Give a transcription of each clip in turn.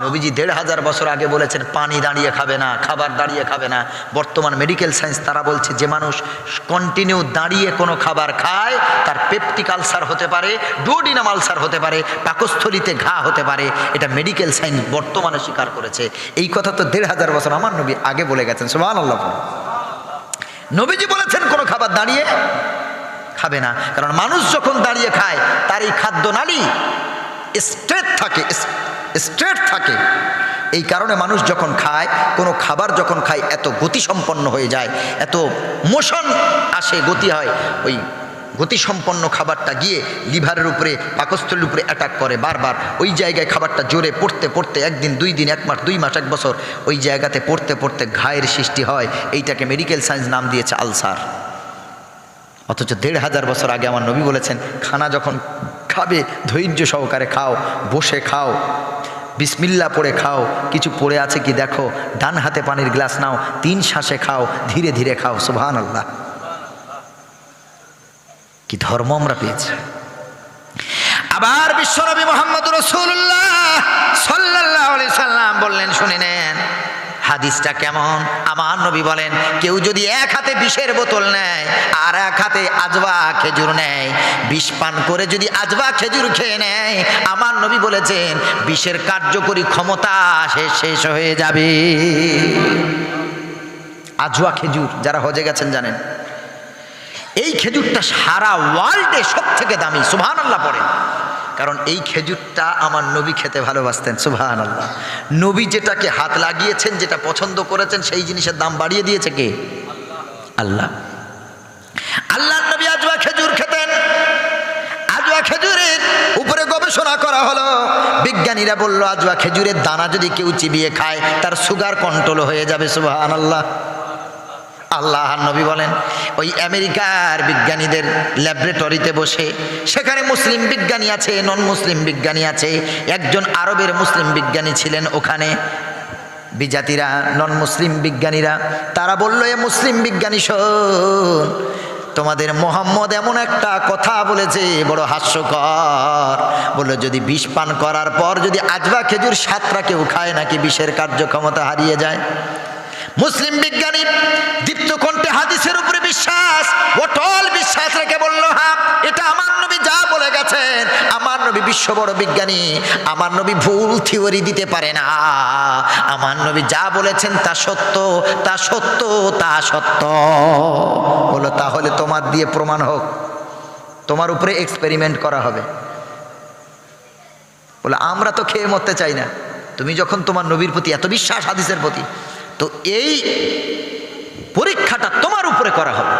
নবীজি ১৫০০ বছর আগে বলেছেন পানি দাঁড়িয়ে খাবে না, খাবার দাঁড়িয়ে খাবে না। বর্তমান মেডিকেল সায়েন্স তারা বলছে যে মানুষ কন্টিনিউ দাঁড়িয়ে কোনো খাবার খায় তার পেপটিক আলসার হতে পারে, ডুওডিনাম আলসার হতে পারে, পাকস্থলিতে ঘা হতে পারে। এটা মেডিকেল সায়েন্স বর্তমানে স্বীকার করেছে। এই কথা তো ১৫০০ বছর আমার নবী আগে বলে গেছেন। সুবহানাল্লাহ। নবীজি বলেছেন কোনো খাবার দাঁড়িয়ে খাবে না, কারণ মানুষ যখন দাঁড়িয়ে খায় তার এই খাদ্য নালী স্ট্রেট থাকে। এই কারণে মানুষ যখন খায়, কোনো খাবার যখন খায়, এত গতিসম্পন্ন হয়ে যায়, এত মোশন আসে, গতি হয়। ওই গতিসম্পন্ন খাবারটা গিয়ে লিভারের উপরে, পাকস্থলীর উপরে অ্যাটাক করে বারবার। ওই জায়গায় খাবারটা জোরে পড়তে পড়তে একদিন, 2 দিন, 1 মাস, 2 মাস, 1 বছর ওই জায়গাতে পড়তে পড়তে ঘায়ের সৃষ্টি হয়। এইটাকে মেডিকেল সায়েন্স নাম দিয়েছে আলসার। অথচ ১৫০০ বছর আগে আমার নবী বলেছেন খানা যখন খাবে ধৈর্য সহকারে খাও, বসে খাও, বিসমিল্লাহ পড়ে খাও, কিছু পড়ে আছে কি দেখো, ডান হাতে পানির গ্লাস নাও, 3 শ্বাসে খাও, ধীরে ধীরে খাও। সুবহানাল্লাহ। কি ধর্ম আমরা পেয়েছি। আবার বিশ্বনবী মুহাম্মদুর রাসূলুল্লাহ সাল্লাল্লাহু আলাইহি সাল্লাম বললেন, শুনে নেন হাদিসটা কেমন। আমার নবী বলেন, কেউ যদি এক হাতে বিষের বোতল নেয় আর এক হাতে আজওয়া খেজুর নেয়, বিষ পান করে যদি আজওয়া খেজুর খেয়ে নেয়, আমার নবী বলেছেন বিষের কার্যকরী ক্ষমতা শেষ হয়ে যাবে। আজওয়া খেজুর যারা হজে গেছেন জানেন, এই খেজুরটা সারা ওয়ার্ল্ডে সব থেকে দামি। সুবহানাল্লাহ পড়েন। কারণ এই খেজুরটা আমার নবী খেতে ভালোবাসতেন। সুবহানাল্লাহ। নবী যেটাকে হাত লাগিয়েছেন, যেটা পছন্দ করেছেন, সেই জিনিসের দাম বাড়িয়ে দিয়েছে কে? আল্লাহ। আল্লাহর নবী আজওয়া খেজুর খেতেন। আজওয়া খেজুরের উপরে গবেষণা করা হলো। বিজ্ঞানীরা বলল আজওয়া খেজুরের দানা যদি কেউ চিবিয়ে খায় তার সুগার কন্ট্রোল হয়ে যাবে। সুবহানাল্লাহ। আল্লাহর নবী বলেন, ওই আমেরিকার বিজ্ঞানীদের ল্যাবরেটরিতে বসে, সেখানে মুসলিম বিজ্ঞানী আছে, নন মুসলিম বিজ্ঞানী আছে। একজন আরবের মুসলিম বিজ্ঞানী ছিলেন ওখানে। বিজাতিরা, নন মুসলিম বিজ্ঞানীরা, তারা বলল, এ মুসলিম বিজ্ঞানী শোন, তোমাদের মোহাম্মদ এমন একটা কথা বলেছে বড় হাস্যকর। বললো যদি বিষ পান করার পর যদি আজওয়া খেজুর 7টা কেউ খায় নাকি বিষের কার্যক্ষমতা হারিয়ে যায়। মুসলিম বিজ্ঞানী দীপ্ত কণ্ঠে হাদিসের উপরে বিশ্বাস, অটল বিশ্বাস রেখে বলল, হ্যাঁ এটা আমার নবী যা বলে গেছেন। আমার নবী বিশ্ব বড় বিজ্ঞানী, আমার নবী ভুল থিওরি দিতে পারে না। আমার নবী যা বলেছেন তা সত্য, তা সত্য, তা সত্য। বলো তাহলে তোমার দিয়ে প্রমাণ হোক, তোমার উপরে এক্সপেরিমেন্ট করা হবে। বলে আমরা তো খেয়ে মরতে চাই না, তুমি যখন তোমার নবীর প্রতি এত বিশ্বাস, হাদিসের প্রতি, তো এই পরীক্ষাটা তোমার উপরে করা হবে,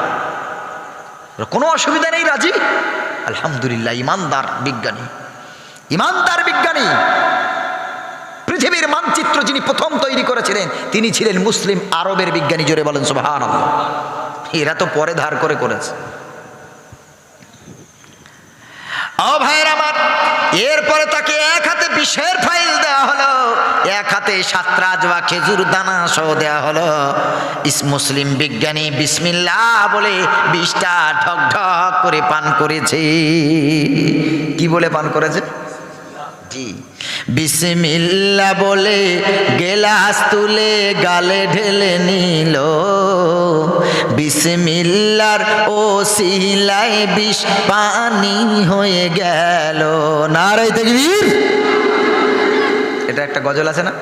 কোনো অসুবিধা নেই, রাজি? আলহামদুলিল্লাহ। ইমানদার বিজ্ঞানী, ইমানদার বিজ্ঞানী। পৃথিবীর মানচিত্র যিনি প্রথম তৈরি করেছিলেন তিনি ছিলেন মুসলিম আরবের বিজ্ঞানী। জোরে বলেন সুবহানাল্লাহ। এরা তো পরে ধার করে করেছে। ও ভাইয়ের আমার, এরপরে তাকে এক হাতে বিষের ফাইল দেওয়া হলো, এক হাতে 7টা আজওয়া খেজুর দানা সহ দেওয়া হলো। মুসলিম বিজ্ঞানী বিসমিল্লাহ বলে বিষটা ঢক ঢক করে পান করেছে। কি বলে পান করেছে? জি, বিসমিল্লাহ বলে গেলাস তুলে গালে ঢেলে নিল, বিসমিল্লাহর ওসিলায় বিষ পানি হয়ে গেল। নারায়ে তাকবীর। এটা একটা গজল আছে না,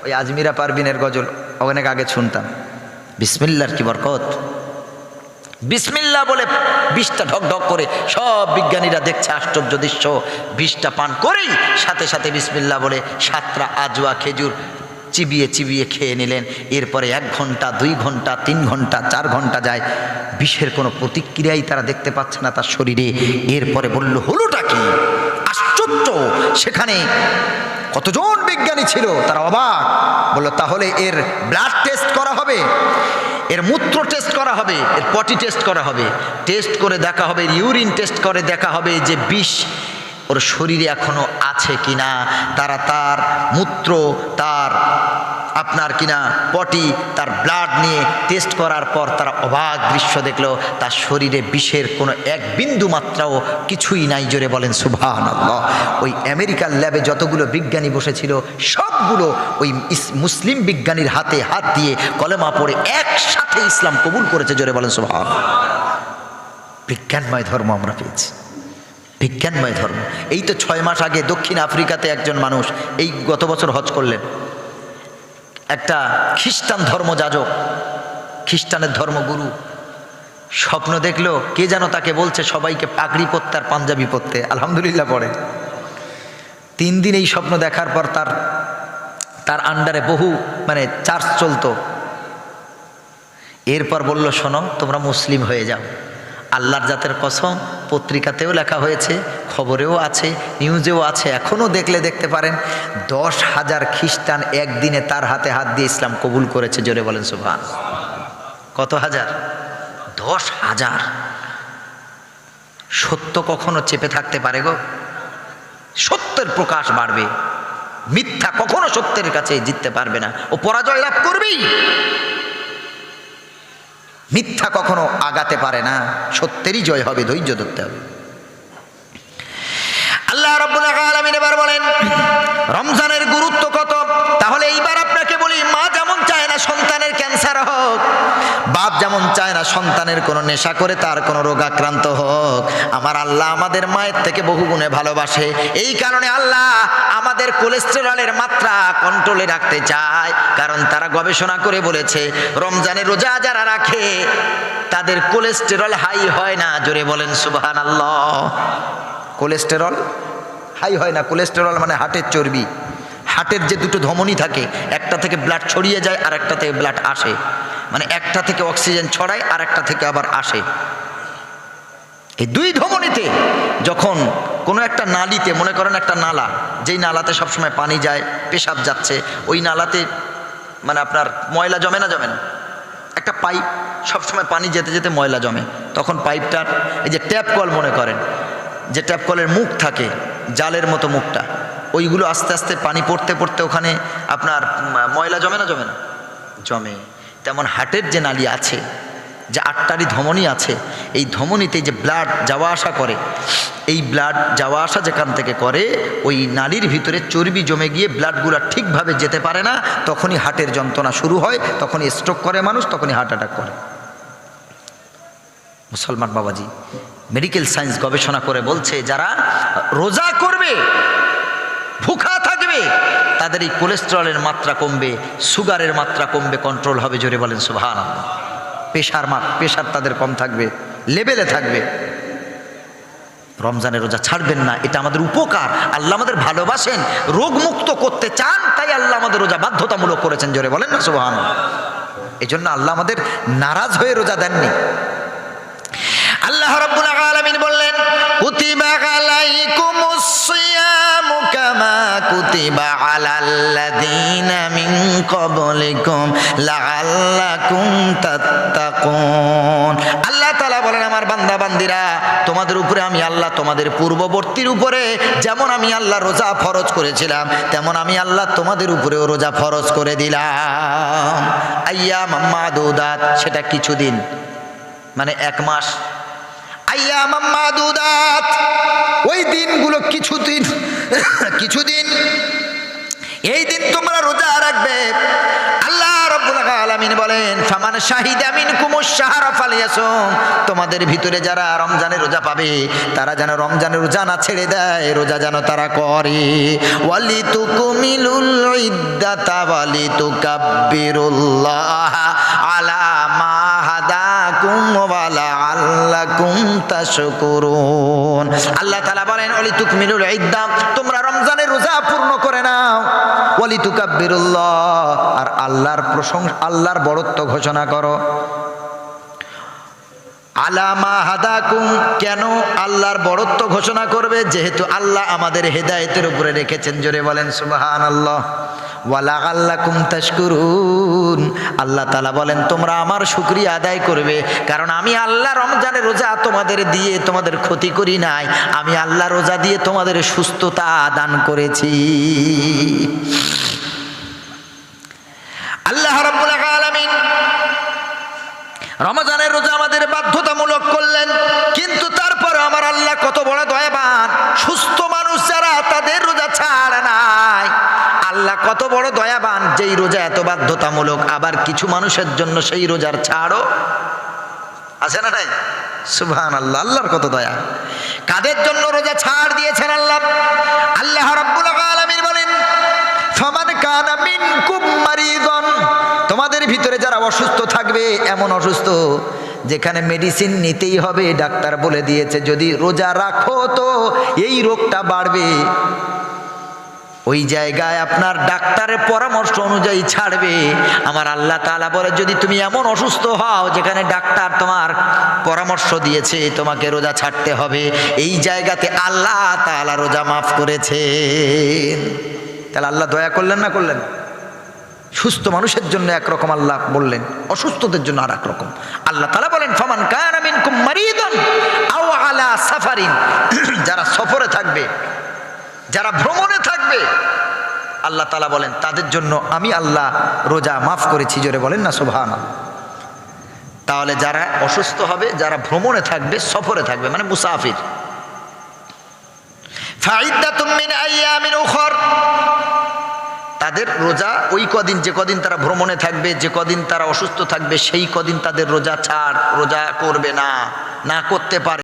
ওই আজমিরা পারভিনের গজল, অনেক আগে শুনতাম। বিসমিল্লাহর কি বরকত। বিসমিল্লাহ বলে বিষটা ঢক ঢক করে, সব বিজ্ঞানীরা দেখছে আশ্চর্য দৃশ্য। বিষটা পান করেই সাথে সাথে বিসমিল্লাহ বলে 7টা আজওয়া খেজুর চিবিয়ে চিবিয়ে খেয়ে নিলেন। এরপরে 1 ঘন্টা, 2 ঘন্টা, 3 ঘন্টা, 4 ঘন্টা যায়, বিষের কোনো প্রতিক্রিয়াই তারা দেখতে পাচ্ছে না তার শরীরে। এরপরে বলল হলোটা কি? আশ্চর্য। সেখানে কতজন বিজ্ঞানী ছিল, তারা অবাক। বলল তাহলে এর ব্লাড টেস্ট করা হবে, এর মূত্র টেস্ট করা হবে, এর পটি টেস্ট করা হবে, টেস্ট করে দেখা হবে, ইউরিন টেস্ট করে দেখা হবে যে বিষ ওর শরীরে এখনো আছে কিনা। তারা তার মূত্র, তার আপনার কিনা পটি, তার ব্লাড নিয়ে টেস্ট করার পর তারা অবাক দৃশ্য দেখলো, তার শরীরে বিষের কোনো এক বিন্দু মাত্রাও কিছুই নাই। জোরে বলেন সুবহানাল্লাহ। ওই আমেরিকার ল্যাবে যতগুলো বিজ্ঞানী বসেছিল সবগুলো ওই মুসলিম বিজ্ঞানীর হাতে হাত দিয়ে কলেমা পড়ে একসাথে ইসলাম কবুল করেছে। জোরে বলেন সুবহানাল্লাহ। বিজ্ঞানময় ধর্ম আমরা পেয়েছি, বিজ্ঞানময় ধর্ম। এই তো 6 মাস আগে দক্ষিণ আফ্রিকাতে একজন মানুষ, এই গত বছর হজ করলেন, একটা খ্রিস্টান ধর্মযাজক, খ্রিস্টানের ধর্মগুরু স্বপ্ন দেখলো, কে যেন তাকে বলছে সবাইকে পাগড়ি পরতে আর পাঞ্জাবি পরতে। আলহামদুলিল্লাহ পড়ে 3 দিন এই স্বপ্ন দেখার পর তার আন্ডারে বহু চার্চ চলতো। এরপর বলল, শোনো তোমরা মুসলিম হয়ে যাও। আল্লাহর জাতের কসম, পত্রিকাতেও লেখা হয়েছে, খবরেও আছে, নিউজেও আছে, এখনও দেখলে দেখতে পারেন। 10,000 খ্রিস্টান একদিনে তার হাতে হাত দিয়ে ইসলাম কবুল করেছে। জোরে বলেন সুবহান। কত হাজার? 10,000। সত্য কখনো চেপে থাকতে পারে গো? সত্যের প্রকাশ বাড়বে, মিথ্যা কখনো সত্যের কাছে জিততে পারবে না, ও পরাজয় লাভ করবেই। মিথ্যা কখনো আগাতে পারে না, সত্যেরই জয় হবে, ধৈর্য ধরতে হবে। আল্লাহ রাব্বুল আলামিন এবার বলেন রমজানের গুরুত্ব কত। তাহলে এইবার আপনাকে বলি, মা যেমন চায় না সন্তানের ক্যান্সার হোক, বাপ যেমন চায় না সন্তানের কোনো নেশা করে তার কোনো রোগাক্রান্ত হোক, আমার আল্লাহ আমাদের মায়ের থেকে বহু গুণে ভালোবাসে। এই কারণে আল্লাহ আমাদের কোলেস্টেরলের মাত্রা কন্ট্রোলে রাখতে চায়, কারণ তারা গবেষণা করে বলেছে রমজানের রোজা যারা রাখে তাদের কোলেস্টেরল হাই হয় না। জোরে বলেন সুবহানাল্লাহ। কোলেস্টেরল হাই হয় না। কোলেস্টেরল মানে হার্টের চর্বি। হার্টের যে দুটো ধমনী থাকে, একটা থেকে ব্লাড ছড়িয়ে যায় আর একটা থেকে ব্লাড আসে, একটা থেকে অক্সিজেন ছড়ায় আর একটা থেকে আবার আসে। এই 2 ধমনীতে যখন কোনো একটা নালীতে, মনে করেন একটা নালা, যেই নালাতে সবসময় পানি যায়, পেশাব যাচ্ছে, ওই নালাতে আপনার ময়লা জমে না? জমে না। একটা পাইপ, সবসময় পানি যেতে যেতে ময়লা জমে, তখন পাইপটার এই যে ট্যাপ কল মনে করেন, যে ট্যাপ কলের মুখ থাকে জালের মতো মুখটা, ওইগুলো আস্তে আস্তে পানি পড়তে পড়তে ওখানে আপনার ময়লা জমে না? জমে না? জমে। তেমন হার্টের যে নালী আছে, যে 8টারই ধমনী আছে, এই ধমনীতে যে ব্লাড যাওয়া আসা করে, এই ব্লাড যাওয়া আসা যেখান থেকে করে, ওই নালীর ভিতরে চর্বি জমে গিয়ে ব্লাডগুলো ঠিকভাবে যেতে পারে না, তখনই হার্টের যন্ত্রণা শুরু হয়, তখনই স্ট্রোক করে মানুষ, তখনই হার্ট অ্যাটাক করে। মুসলমান বাবাজি, মেডিকেল সায়েন্স গবেষণা করে বলছে যারা রোজা করবে, ভুখা থাকবে, তাদের এই কোলেস্টেরলের মাত্রা কমবে, সুগারের মাত্রা কমবে, কন্ট্রোল হবে। জোরে বলেন সুবহানাল্লাহ। প্রেশার তাদের কম থাকবে, লেভেলে থাকবে। রমজানের রোজা ছাড়বেন না, এটা আমাদের উপকার। আল্লাহ আমাদের ভালোবাসেন, রোগমুক্ত করতে চান, তাই আল্লাহ আমাদের রোজা বাধ্যতামূলক করেছেন। জোরে বলেন না সুবহানাল্লাহ। এই জন্য আল্লাহ আমাদের নারাজ হয়ে রোজা দেননি। আল্লাহ রাব্বুল আলামিন বললেন, কুতিবা আলাইকুমুস সিয়ামু কামা কুতিবা আলাল্লাযীনা মিন ক্বাবলিকুম লাআল্লাকুম তাত্তাকুন। আল্লাহ তাআলা বলেন, আমার বান্দা বান্দিরা, তোমাদের উপরে আমি আল্লাহ তোমাদের পূর্ববর্তীর উপরে যেমন আমি আল্লাহ রোজা ফরজ করেছিলাম, তেমন আমি আল্লাহ তোমাদের উপরেও রোজা ফরজ করে দিলাম। আইয়াম মাদুদাত, সেটা কিছুদিন, 1 মাস। আইয়াম মাদুদাত, ওই দিনগুলো কিছুদিন, এই দিন তোমরা রোজা রাখবে। আল্লাহ রাব্বুল আলামিন বলেন, ফামান শাহিদা মিনকুমুশ শাহরা ফালিয়াসুম, তোমাদের ভিতরে যারা রমজানের রোজা পাবে তারা যেন রমজানের রোজা না ছেড়ে দেয়, রোজা যেন তারা করে। ওয়ালিতুকুমিলুল ইদ্দাতা ওয়ালিতুকাব্বিরুল্লাহ আলা মা হাদাকুম ওয়া লাআল্লাকুম তাশকুরুন। আল্লাহ তাআলা বলেন, ওয়ালিতুকমিলুল ইদ্দা, তোমরা রমজানের রোজা পূর্ণ করে নাও। ওয়ালিতুকাব্বিরুল্লাহ, আর আল্লাহর প্রশংসা, আল্লাহর বড়ত্ব ঘোষণা করো। আলামা হাদাকুম, কেন আল্লাহর বড়ত্ব ঘোষণা করবে? যেহেতু আল্লাহ আমাদের হেদায়েতের উপরে রেখেছেন। জোরে বলেন সুবহানাল্লাহ। ওয়ালাআল্লাকুম তাশকুরুন, আল্লাহ তাআলা বলেন তোমরা আমার শুকরিয়া আদায় করবে, কারণ আমি আল্লাহ রমজানের রোজা তোমাদের দিয়ে তোমাদের ক্ষতি করি নাই, আমি আল্লাহ রোজা দিয়ে তোমাদের সুস্থতা দান করেছি। রমজানের রোজা আমাদের বাধ্যতামূলক করলেন, কিন্তু তারপরে আমার আল্লাহ কত বড় দয়াবান, সুস্থ মানুষ যারা তাদের রোজা ছাড়ে নাই। আল্লাহ কত বড় দয়াবান, যেই রোজা এত বাধ্যতামূলক আবার কিছু মানুষের জন্য সেই রোজার ছাড়ও আছে না নাই? সুবহানাল্লাহ, আল্লাহর কত দয়া। কাদের জন্য রোজা ছাড় দিয়েছেন আল্লাহ? আল্লাহ রাব্বুল আলামিন বলেন, ফামান কানা মিনকুম মারিদান, তোমাদের ভিতরে যারা অসুস্থ থাকবে, এমন অসুস্থ যেখানে মেডিসিন নিতেই হবে, ডাক্তার বলে দিয়েছে যদি রোজা রাখো তো এই রোগটা বাড়বে, ওই জায়গায় আপনার ডাক্তারের পরামর্শ অনুযায়ী ছাড়বে। আমার আল্লাহ তাআলা বলে যদি তুমি এমন অসুস্থ হও যেখানে ডাক্তার তোমার পরামর্শ দিয়েছে তোমাকে রোজা ছাড়তে হবে, এই জায়গাতে আল্লাহ তাআলা রোজা মাফ করেছেন। তাহলে আল্লাহ দয়া করলেন না করলেন? সুস্থ মানুষের জন্য একরকম আল্লাহ বললেন, অসুস্থদের জন্য আর একরকম। আল্লাহ তাআলা বলেন ফামান কানা মিনকুম মারিদান আও আলা সাফারিন, যারা সফরে থাকবে, যারা ভ্রমণে থাকবে, আল্লাহ তাআলা বলেন তাদের জন্য আমি আল্লাহ রোজা মাফ করেছি। জোরে বলেন না সুবহানাল্লাহ। তাহলে যারা অসুস্থ হবে, যারা ভ্রমণে থাকবে, সফরে থাকবে, মানে মুসাফির, ফাইদ্দাতুম মিন আইয়ামিন উখর, তাদের রোজা ওই কদিন, যে কদিন তারা ভ্রমণে থাকবে, যে কদিন তারা অসুস্থ থাকবে, সেই কদিন তাদের রোজা ছাড়, রোজা করবে না, না করতে পারে।